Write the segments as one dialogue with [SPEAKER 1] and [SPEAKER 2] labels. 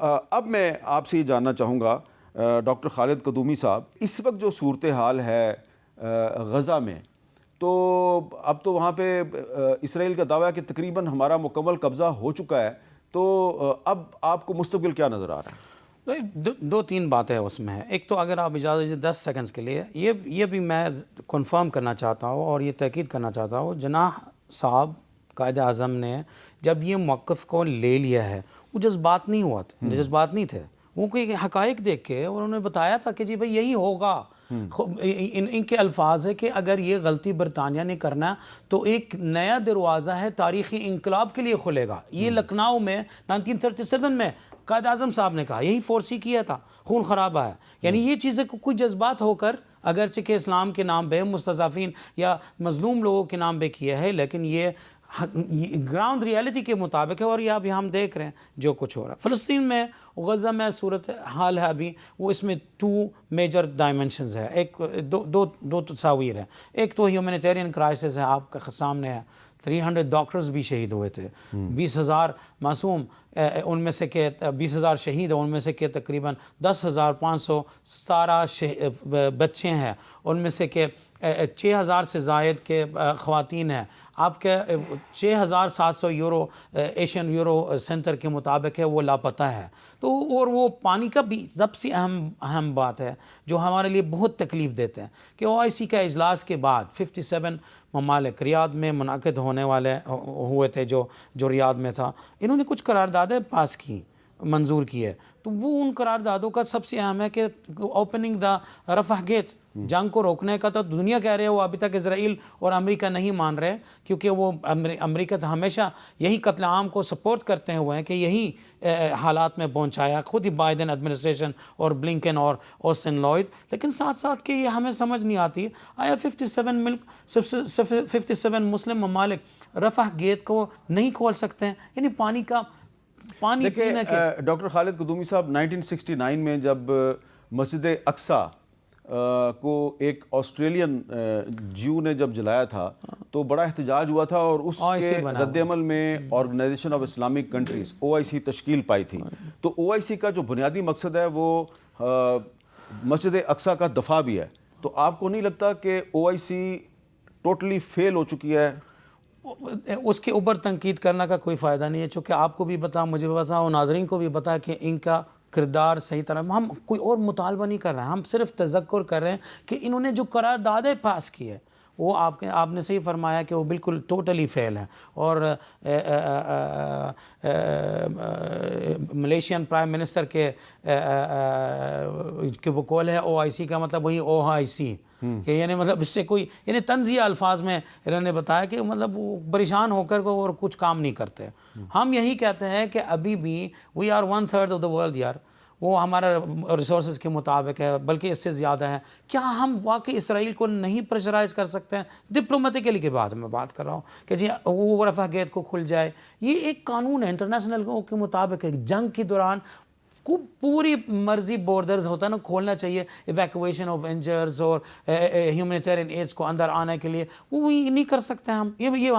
[SPEAKER 1] اب میں آپ سے یہ جاننا چاہوں گا ڈاکٹر خالد قدومی صاحب، اس وقت جو صورتحال ہے غزہ میں، تو اب تو وہاں پہ اسرائیل کا دعویٰ ہے کہ تقریباً ہمارا مکمل قبضہ ہو چکا ہے، تو اب آپ کو مستقبل کیا نظر آ رہا ہے؟
[SPEAKER 2] دو تین باتیں اس میں ہیں. ایک تو اگر آپ اجازت دیجیے 10 سیکنڈز کے لیے یہ بھی میں کنفرم کرنا چاہتا ہوں اور یہ تاکید کرنا چاہتا ہوں، جناح صاحب قائد اعظم نے جب یہ موقف کو لے لیا ہے وہ جذبات نہیں ہوا تھے، جذبات نہیں تھے، وہ کوئی حقائق دیکھ کے اور انہوں نے بتایا تھا کہ جی بھائی یہی ہوگا. ان کے الفاظ ہے کہ اگر یہ غلطی برطانیہ نے کرنا تو ایک نیا دروازہ ہے تاریخی انقلاب کے لیے کھلے گا. یہ لکھنؤ میں 1937 میں قائد اعظم صاحب نے کہا، یہی فورسی کیا تھا، خون خرابہ ہے. یعنی یہ چیزیں کوئی جذبات ہو کر اگرچہ کہ اسلام کے نام پہ مستضعفین یا مظلوم لوگوں کے نام پہ کیا ہے، لیکن یہ گراؤنڈ ریالٹی کے مطابق ہے. اور یہ ابھی ہم دیکھ رہے ہیں جو کچھ ہو رہا ہے فلسطین میں، غزہ میں صورت حال ہے ابھی وہ، اس میں 2 میجر ڈائمنشنز ہے. ایک دو تصاویر ہیں. ایک تو ہیومینیٹیرین کرائسس ہے، آپ کا سامنے ہے. 300 ڈاکٹرز بھی شہید ہوئے تھے، 20,000 معصوم، ان میں سے کہ 20,000 شہید ہیں، ان میں سے کہ تقریباً 10,517 بچے ہیں، ان میں سے کہ 6,000 سے زائد کے خواتین ہیں. آپ کے 6,700 یورو ایشین یورو سینٹر کے مطابق ہے وہ لاپتہ ہے. تو اور وہ پانی کا بھی سب سے اہم بات ہے جو ہمارے لیے بہت تکلیف دیتے ہیں کہ OIC کا اجلاس کے بعد 57 ممالک ریاض میں منعقد ہونے والے ہوئے تھے، جو ریاض میں تھا، انہوں نے کچھ قراردادیں پاس کی، منظور کیے. تو وہ ان قراردادوں کا سب سے اہم ہے کہ اوپننگ دا رفح گیٹ، جنگ کو روکنے کا. تو دنیا کہہ رہے ہے، وہ ابھی تک اسرائیل اور امریکہ نہیں مان رہے، کیونکہ وہ امریکہ تو ہمیشہ یہی قتل عام کو سپورٹ کرتے ہوئے ہیں کہ یہی حالات میں پہنچایا، خود ہی بائیڈن ایڈمنسٹریشن اور بلنکن اور اوسٹن لوئڈ. لیکن ساتھ ساتھ کہ یہ ہمیں سمجھ نہیں آتی آیا 57 مسلم ممالک رفح گیٹ کو نہیں کھول سکتے ہیں. یعنی پانی
[SPEAKER 1] دیکھیں ڈاکٹر خالد قدومی صاحب، 1969 میں جب مسجد اقصیٰ کو ایک آسٹریلین جیو نے جب جلایا تھا تو بڑا احتجاج ہوا تھا، اور اس کے رد عمل میں organization of Islamic countries OIC تشکیل پائی تھی. تو OIC کا جو بنیادی مقصد ہے وہ مسجد اقصیٰ کا دفاع بھی ہے. تو آپ کو نہیں لگتا کہ OIC ٹوٹلی فیل ہو چکی ہے؟
[SPEAKER 2] اس کے اوپر تنقید کرنے کا کوئی فائدہ نہیں ہے، چونکہ آپ کو بھی پتا، مجھے بھی پتا، اور ناظرین کو بھی پتا کہ ان کا کردار صحیح طرح، ہم کوئی اور مطالبہ نہیں کر رہے ہیں، ہم صرف تذکر کر رہے ہیں کہ انہوں نے جو قراردادیں پاس کی ہے وہ آپ نے صحیح فرمایا کہ وہ بالکل ٹوٹلی فیل ہے. اور ملیشین پرائم منسٹر کے وہ کول ہے OIC کا مطلب وہی OIC کہ یعنی مطلب اس سے کوئی یعنی طنزیہ الفاظ میں انہوں نے بتایا کہ مطلب وہ پریشان ہو کر اور کچھ کام نہیں کرتے. ہم یہی کہتے ہیں کہ ابھی بھی we are 1/3 of the world یار، وہ ہمارا ریسورسز کے مطابق ہے، بلکہ اس سے زیادہ ہے. کیا ہم واقعی اسرائیل کو نہیں پریشرائز کر سکتے ہیں؟ ڈپلومیٹیکلی کے بعد میں بات کر رہا ہوں کہ جی وہ رفح گیٹ کو کھل جائے. یہ ایک قانون ہے انٹرنیشنل کے مطابق ہے، جنگ کے دوران کو پوری مرضی بورڈرز ہوتا ہے نا کھولنا چاہیے، ایویکویشن آف انجرز اور ہیومینیٹیرین ایڈز کو اندر آنے کے لیے، وہ نہیں کر سکتے ہم. یہ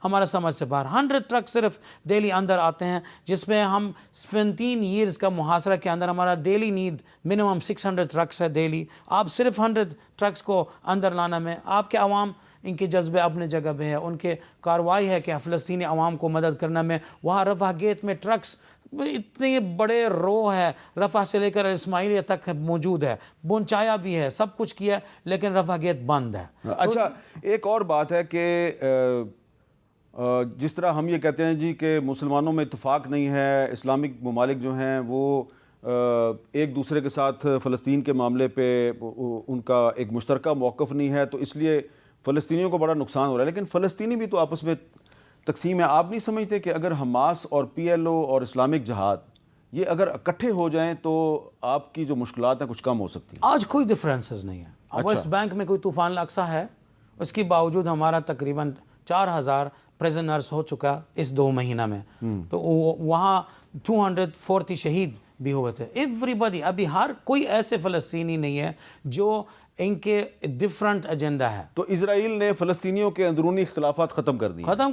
[SPEAKER 2] ہمارا سمجھ سے باہر. 100 ٹرک صرف ڈیلی اندر آتے ہیں، جس میں ہم 17 ایئرز کا محاصرہ کے اندر ہمارا ڈیلی نیڈ منیمم 600 ٹرکس ہے ڈیلی. آپ صرف 100 ٹرکس کو اندر لانا میں، آپ کے عوام ان کے جذبے اپنے جگہ پہ ہے، ان کے کارروائی ہے کہ فلسطینی عوام کو مدد کرنا میں. وہاں رفح گیٹ میں ٹرکس اتنے بڑے رو ہے، رفح سے لے کر اسماعیلیہ تک موجود ہے، پہنچایا بھی ہے، سب کچھ کیا، لیکن رفح گیٹ بند ہے.
[SPEAKER 1] اچھا، ایک اور بات ہے کہ جس طرح ہم یہ کہتے ہیں جی کہ مسلمانوں میں اتفاق نہیں ہے، اسلامک ممالک جو ہیں وہ ایک دوسرے کے ساتھ فلسطین کے معاملے پہ ان کا ایک مشترکہ موقف نہیں ہے، تو اس لیے فلسطینیوں کو بڑا نقصان ہو رہا ہے. لیکن فلسطینی بھی تو آپس میں تقسیم ہے. آپ نہیں سمجھتے کہ اگر حماس اور PLO اور اسلامک جہاد یہ اگر اکٹھے ہو جائیں تو آپ کی جو مشکلات ہیں کچھ کم ہو سکتی ہیں؟
[SPEAKER 2] آج کوئی ڈفرینسز نہیں ہے. ویسٹ بینک میں کوئی طوفان الاقصیٰ ہے، اس کے باوجود ہمارا تقریباً 4,000 پریزنرز ہو چکا اس 2 مہینہ میں. تو وہاں 240 شہید بھی ہوئے تھے. ایوری ابھی ہر کوئی ایسے فلسطینی نہیں ہے جو ان کے ڈفرنٹ ایجنڈا ہے.
[SPEAKER 1] تو اسرائیل نے فلسطینیوں کے اندرونی اختلافات ختم کر دیے.
[SPEAKER 2] ختم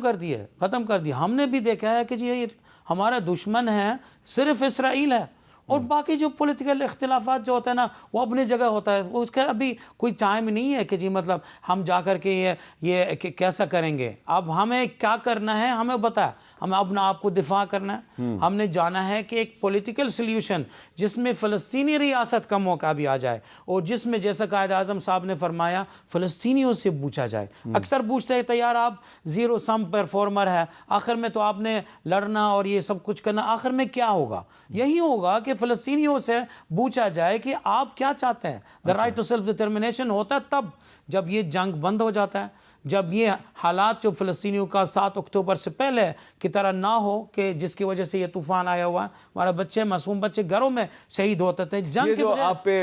[SPEAKER 2] کر دیے. ہم نے بھی دیکھا ہے کہ جی ہمارا دشمن ہے صرف اسرائیل ہے، اور باقی جو پولیٹیکل اختلافات جو ہوتا ہے نا وہ اپنی جگہ ہوتا ہے، وہ اس کا ابھی کوئی ٹائم نہیں ہے کہ جی مطلب ہم جا کر کے یہ کیسا کریں گے. اب ہمیں کیا کرنا ہے ہمیں بتا، ہمیں اپنا آپ کو دفاع کرنا ہے. ہم نے جانا ہے کہ ایک پولیٹیکل سلیوشن جس میں فلسطینی ریاست کا موقع بھی آ جائے، اور جس میں جیسا قائد اعظم صاحب نے فرمایا فلسطینیوں سے پوچھا جائے. اکثر پوچھتے ہیں تو یار آپ زیرو سم پرفارمر ہے، آخر میں تو آپ نے لڑنا اور یہ سب کچھ کرنا، آخر میں کیا ہوگا؟ یہی ہوگا کہ فلسطینیوں سے پوچھا جائے کہ آپ کیا چاہتے ہیں. The right to self determination ہوتا ہے تب جب یہ جنگ بند ہو جاتا ہے، جب یہ حالات جو فلسطینیوں کا 7 اکتوبر سے پہلے کی طرح نہ ہو کہ جس کی وجہ سے یہ طوفان آیا ہوا ہے، ہمارے بچے معصوم بچے گھروں میں شہید ہوتے تھے. جنگ
[SPEAKER 1] یہ
[SPEAKER 2] کے
[SPEAKER 1] جو
[SPEAKER 2] بغیر
[SPEAKER 1] آپ پہ